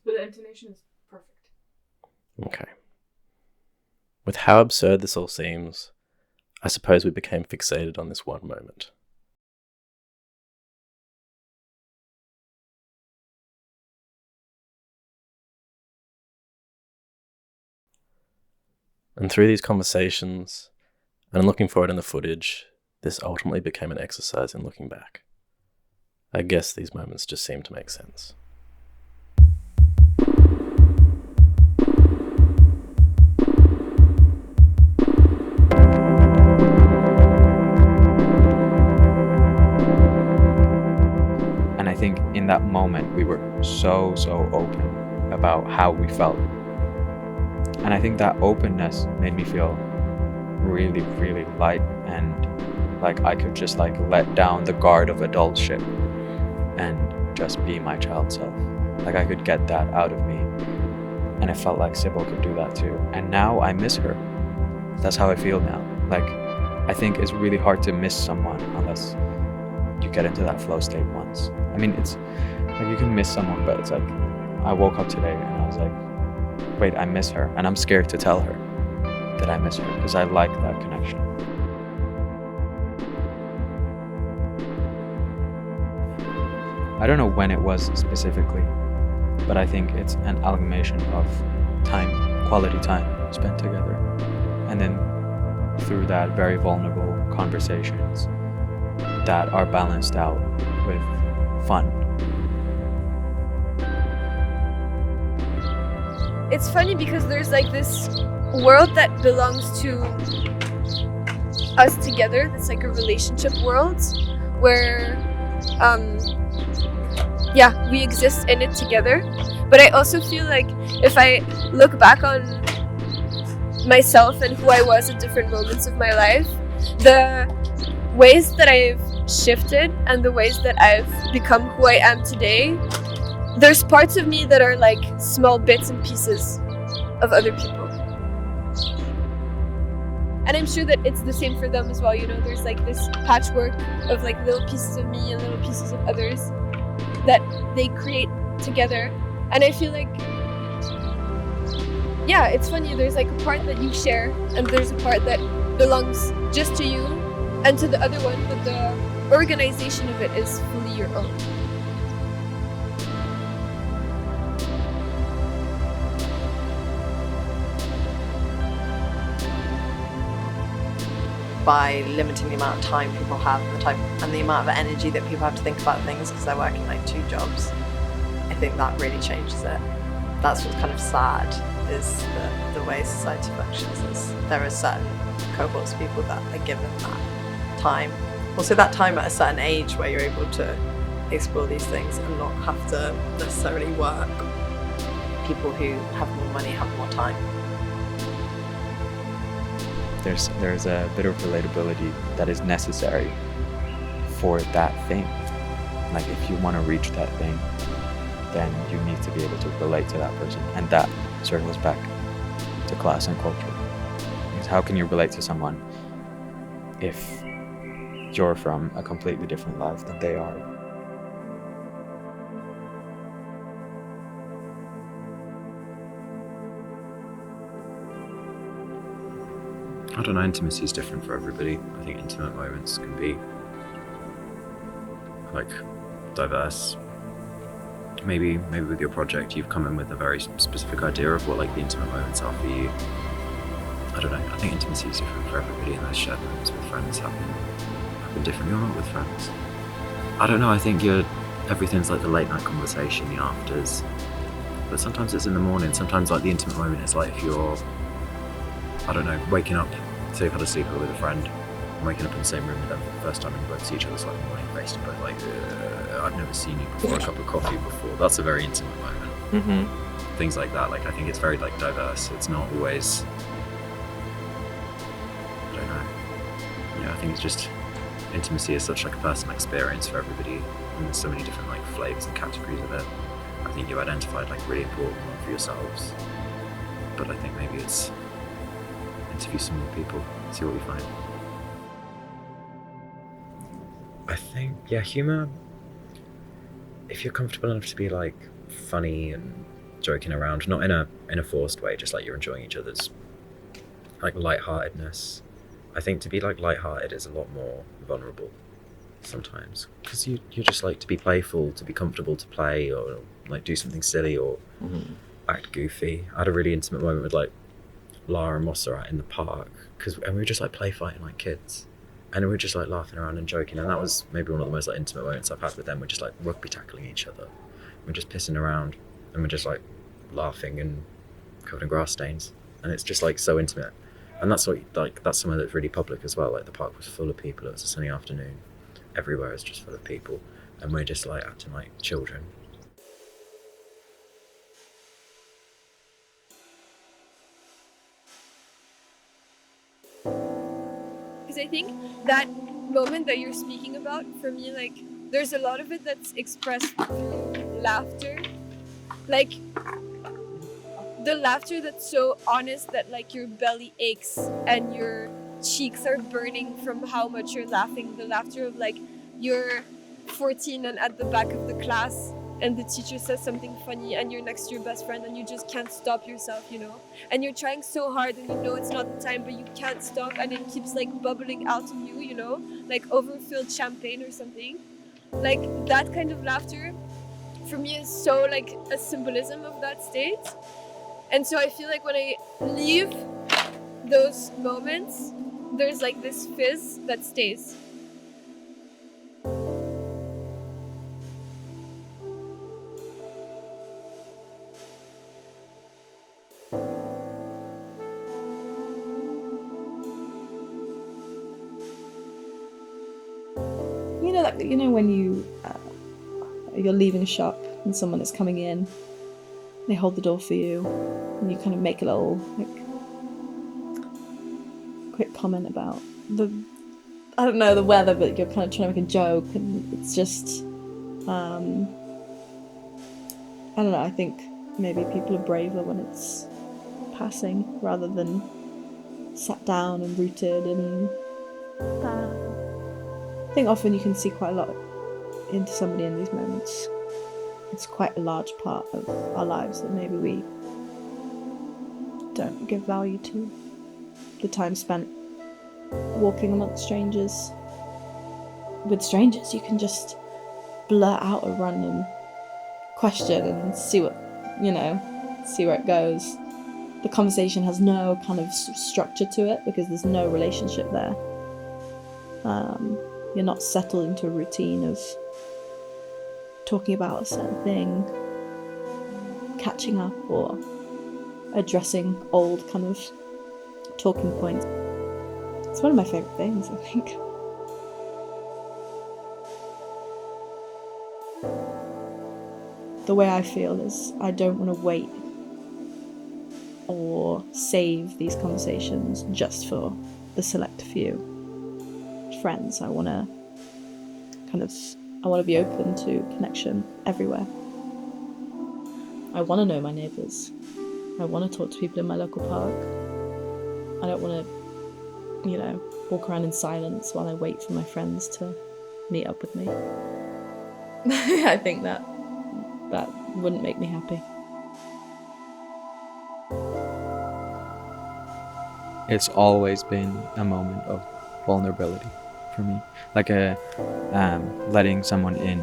But the intonation is perfect. Okay. With how absurd this all seems, I suppose we became fixated on this one moment. And through these conversations, and looking forward in the footage, this ultimately became an exercise in looking back. I guess these moments just seem to make sense. And I think in that moment, we were so open about how we felt. And I think that openness made me feel really, really light, and like I could just like let down the guard of adultship and just be my child self. Like I could get that out of me. And I felt like Sybil could do that too. And now I miss her. That's how I feel now. Like I think it's really hard to miss someone unless you get into that flow state once. I mean, it's like you can miss someone, but it's like I woke up today and I was like, wait, I miss her. And I'm scared to tell her that I miss her because I like that connection. I don't know when it was specifically, but I think it's an amalgamation of time, quality time spent together. And then through that, very vulnerable conversations that are balanced out with fun. It's funny because there's like this world that belongs to us together. That's like a relationship world where we exist in it together. But I also feel like if I look back on myself and who I was at different moments of my life, the ways that I've shifted and the ways that I've become who I am today, there's parts of me that are like small bits and pieces of other people. And I'm sure that it's the same for them as well, you know, there's like this patchwork of like little pieces of me and little pieces of others that they create together. And I feel like, yeah, it's funny, there's like a part that you share and there's a part that belongs just to you and to the other one, but the organization of it is fully your own. By limiting the amount of time people have and the amount of energy that people have to think about things because they're working like 2 jobs, I think that really changes it. That's what's kind of sad, is the way society functions is there are certain cohorts of people that are given that time. Also that time at a certain age where you're able to explore these things and not have to necessarily work. People who have more money have more time. There's a bit of relatability that is necessary for that thing. Like if you want to reach that thing, then you need to be able to relate to that person. And that circles back to class and culture. Because how can you relate to someone if you're from a completely different life than they are? I don't know, intimacy is different for everybody. I think intimate moments can be like diverse. Maybe with your project you've come in with a very specific idea of what like the intimate moments are for you. I don't know, I think intimacy is different for everybody, and those shared moments with friends happen differently or not with friends. I don't know, I think everything's like the late night conversation, the afters, but sometimes it's in the morning. Sometimes like the intimate moment is like if you're, I don't know, waking up, so you've had a sleepover with a friend, and waking up in the same room with them for the first time and you both see each other's like morning face and both like, I've never seen you before, a cup of coffee before. That's a very intimate moment. Mm-hmm. Things like that, like I think it's very like diverse. It's not always, I don't know. Yeah, I think it's just, intimacy is such like a personal experience for everybody, and there's so many different like flavors and categories of it. I think you identified like really important one for yourselves, but I think maybe it's interview some more people, see what we find. I think, yeah, humour, if you're comfortable enough to be like funny and joking around, not in a forced way, just like you're enjoying each other's like lightheartedness. I think to be like lighthearted is a lot more vulnerable sometimes, because you're just like to be playful, to be comfortable to play, or like do something silly or act goofy. I had a really intimate moment with like Lara and Montserrat in the park, and we were just like play fighting like kids, and we were just like laughing around and joking, and that was maybe one of the most like intimate moments I've had with them. We're just like rugby tackling each other, we're just pissing around, and we're just like laughing and covered in grass stains, and it's just like so intimate. And that's that's somewhere that's really public as well. Like the park was full of people. It was a sunny afternoon. Everywhere is just full of people, and we're just like acting like children. Because I think that moment that you're speaking about, for me, like, there's a lot of it that's expressed through laughter. Like, the laughter that's so honest that, like, your belly aches and your cheeks are burning from how much you're laughing. The laughter of, like, you're 14 and at the back of the class and the teacher says something funny and you're next to your best friend and you just can't stop yourself, you know? And you're trying so hard and you know it's not the time, but you can't stop and it keeps like bubbling out of you, you know? Like overfilled champagne or something. Like that kind of laughter for me is so like a symbolism of that state. And so I feel like when I leave those moments, there's like this fizz that stays. You know when you're leaving a shop and someone is coming in, they hold the door for you, and you kind of make a little like quick comment about the weather, but you're kind of trying to make a joke, and it's just I don't know. I think maybe people are braver when it's passing rather than sat down and rooted and. I think often you can see quite a lot into somebody in these moments. It's quite a large part of our lives that maybe we don't give value to. The time spent walking amongst strangers. With strangers, you can just blurt out a random question and see where it goes. The conversation has no kind of structure to it because there's no relationship there. You're not settled into a routine of talking about a certain thing, catching up, or addressing old kind of talking points. It's one of my favourite things, I think. The way I feel is I don't want to wait or save these conversations just for the select few friends. I want to be open to connection everywhere. I want to know my neighbours. I want to talk to people in my local park. I don't want to, walk around in silence while I wait for my friends to meet up with me. I think that wouldn't make me happy. It's always been a moment of vulnerability for me, like letting someone in,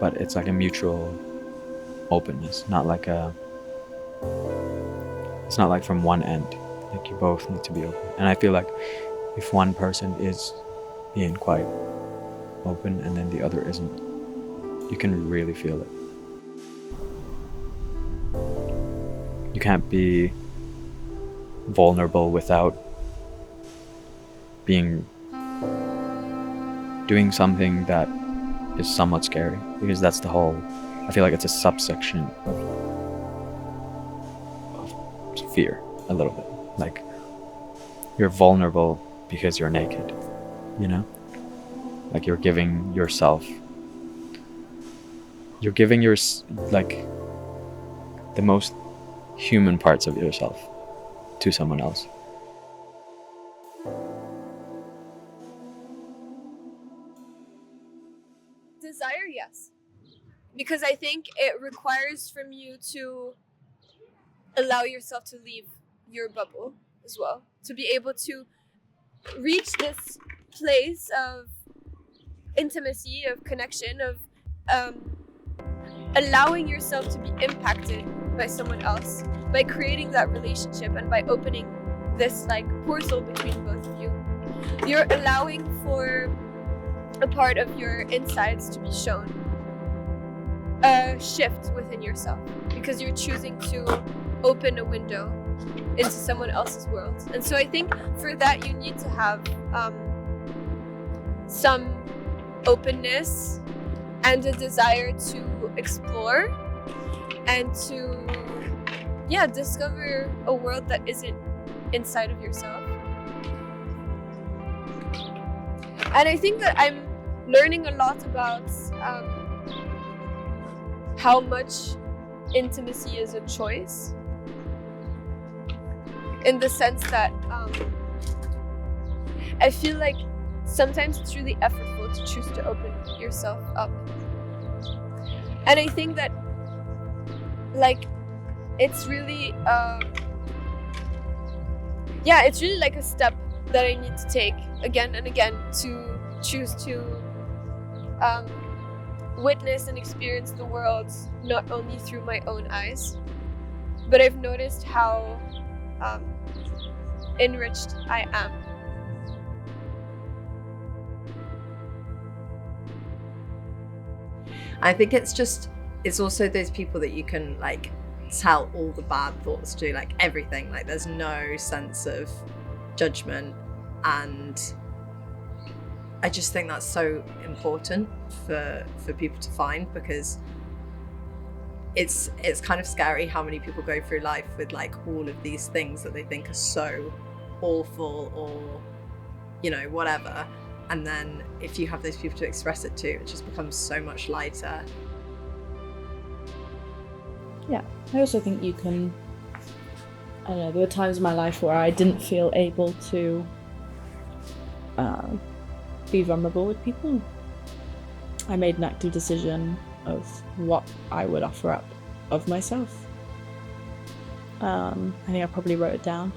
but it's like a mutual openness, it's not like from one end, like you both need to be open. And I feel like if one person is being quite open and then the other isn't, you can really feel it. You can't be vulnerable without doing something that is somewhat scary, because that's the whole, I feel like it's a subsection of fear a little bit. Like you're vulnerable because you're naked, like you're giving your like the most human parts of yourself to someone else. Desire, yes. Because I think it requires from you to allow yourself to leave your bubble as well, to be able to reach this place of intimacy, of connection, of allowing yourself to be impacted by someone else, by creating that relationship and by opening this like portal between both of you. You're allowing for a part of your insides to be shown, a shift within yourself, because you're choosing to open a window into someone else's world. And so I think for that you need to have some openness and a desire to explore and to discover a world that isn't inside of yourself. And I think that I'm learning a lot about how much intimacy is a choice, in the sense that I feel like sometimes it's really effortful to choose to open yourself up. And I think that like it's really it's really like a step that I need to take again and again to choose to witness and experience the world not only through my own eyes, but I've noticed how enriched I am. I think it's also those people that you can like tell all the bad thoughts to, like everything, like there's no sense of judgment, and I just think that's so important for people to find, because it's kind of scary how many people go through life with like all of these things that they think are so awful or whatever, and then if you have those people to express it to, it just becomes so much lighter. Yeah, I also think you can, I don't know, there were times in my life where I didn't feel able to be vulnerable with people. I made an active decision of what I would offer up of myself. I think I probably wrote it down.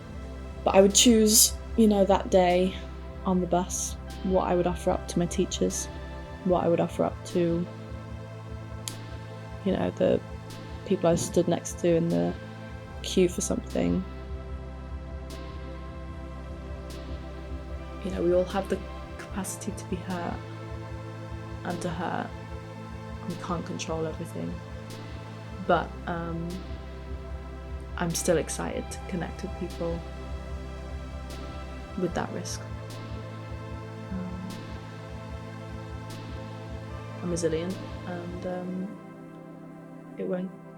But I would choose, that day on the bus, what I would offer up to my teachers, what I would offer up to, the people I stood next to in the queue for something. We all have the capacity to be hurt and to hurt. We can't control everything. But I'm still excited to connect with people with that risk. I'm resilient, and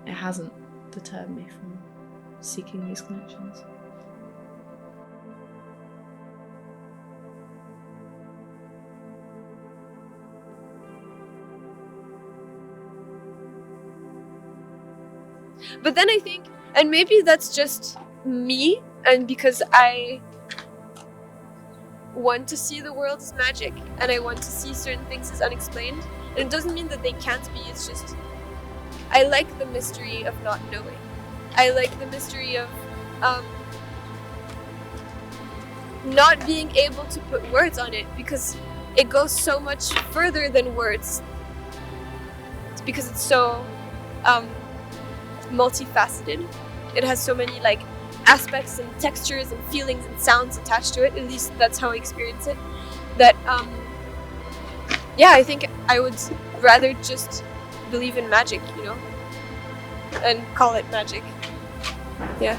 it hasn't deterred me from seeking these connections. But then I think, and maybe that's just me, and because I want to see the world as magic, and I want to see certain things as unexplained, and it doesn't mean that they can't be, it's just, I like the mystery of not knowing. I like the mystery of not being able to put words on it, because it goes so much further than words. It's because it's so multifaceted. It has so many like aspects and textures and feelings and sounds attached to it. At least that's how I experience it. That I think I would rather just believe in magic, and call it magic. Yeah.